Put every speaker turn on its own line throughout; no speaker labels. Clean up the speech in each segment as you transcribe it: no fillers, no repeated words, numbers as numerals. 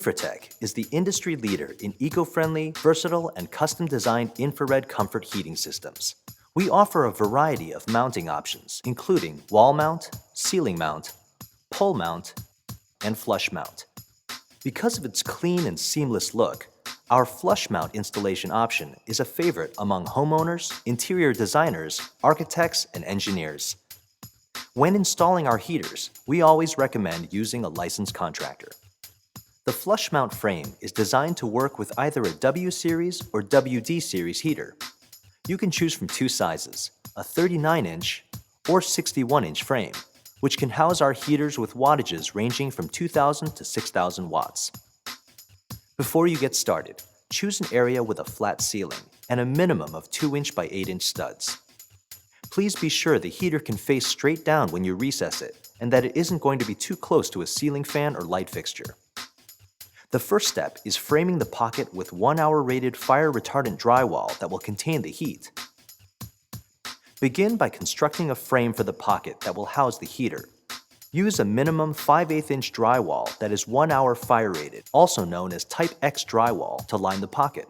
Infratech is the industry leader in eco-friendly, versatile, and custom-designed infrared comfort heating systems. We offer a variety of mounting options, including wall mount, ceiling mount, pole mount, and flush mount. Because of its clean and seamless look, our flush mount installation option is a favorite among homeowners, interior designers, architects, and engineers. When installing our heaters, we always recommend using a licensed contractor. The flush mount frame is designed to work with either a W series or WD series heater. You can choose from two sizes, a 39-inch or 61-inch frame, which can house our heaters with wattages ranging from 2,000 to 6,000 watts. Before you get started, choose an area with a flat ceiling and a minimum of 2-inch by 8-inch studs. Please be sure the heater can face straight down when you recess it and that it isn't going to be too close to a ceiling fan or light fixture. The first step is framing the pocket with 1-hour rated fire-retardant drywall that will contain the heat. Begin by constructing a frame for the pocket that will house the heater. Use a minimum 5/8-inch drywall that is 1-hour fire-rated, also known as Type X drywall, to line the pocket.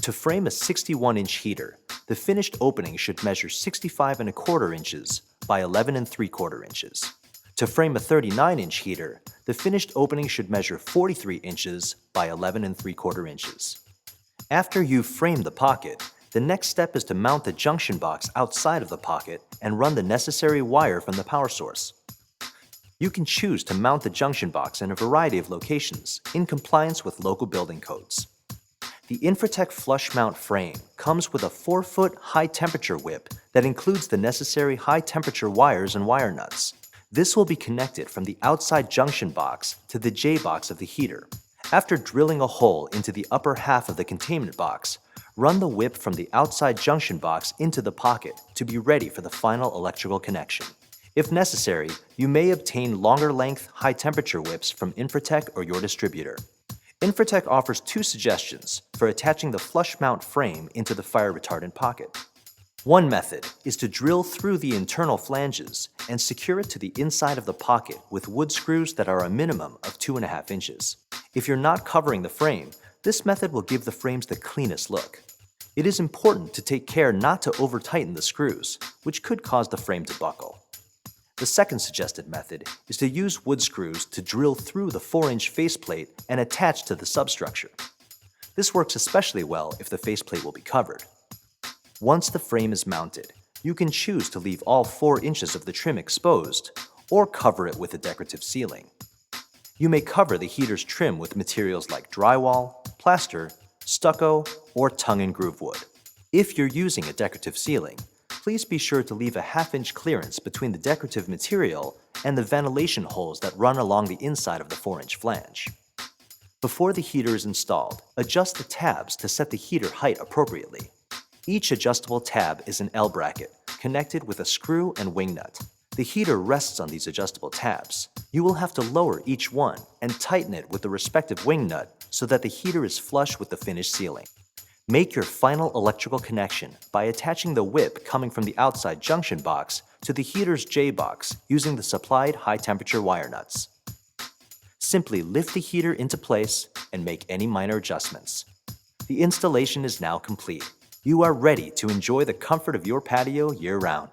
To frame a 61-inch heater, the finished opening should measure 65¼ inches by 11¾ inches. To frame a 39-inch heater, the finished opening should measure 43 inches by 11¾ inches. After you've framed the pocket, the next step is to mount the junction box outside of the pocket and run the necessary wire from the power source. You can choose to mount the junction box in a variety of locations in compliance with local building codes. The Infratech flush mount frame comes with a 4-foot high-temperature whip that includes the necessary high-temperature wires and wire nuts. This will be connected from the outside junction box to the J-box of the heater. After drilling a hole into the upper half of the containment box, run the whip from the outside junction box into the pocket to be ready for the final electrical connection. If necessary, you may obtain longer-length, high-temperature whips from Infratech or your distributor. Infratech offers two suggestions for attaching the flush mount frame into the fire-retardant pocket. One method is to drill through the internal flanges and secure it to the inside of the pocket with wood screws that are a minimum of 2½ inches. If you're not covering the frame, this method will give the frames the cleanest look. It is important to take care not to over-tighten the screws, which could cause the frame to buckle. The second suggested method is to use wood screws to drill through the 4-inch faceplate and attach to the substructure. This works especially well if the faceplate will be covered. Once the frame is mounted, you can choose to leave all 4 inches of the trim exposed or cover it with a decorative ceiling. You may cover the heater's trim with materials like drywall, plaster, stucco, or tongue-and-groove wood. If you're using a decorative ceiling, please be sure to leave a 1/2-inch clearance between the decorative material and the ventilation holes that run along the inside of the 4-inch flange. Before the heater is installed, adjust the tabs to set the heater height appropriately. Each adjustable tab is an L bracket, connected with a screw and wing nut. The heater rests on these adjustable tabs. You will have to lower each one and tighten it with the respective wing nut so that the heater is flush with the finished ceiling. Make your final electrical connection by attaching the whip coming from the outside junction box to the heater's J-box using the supplied high-temperature wire nuts. Simply lift the heater into place and make any minor adjustments. The installation is now complete. You are ready to enjoy the comfort of your patio year-round.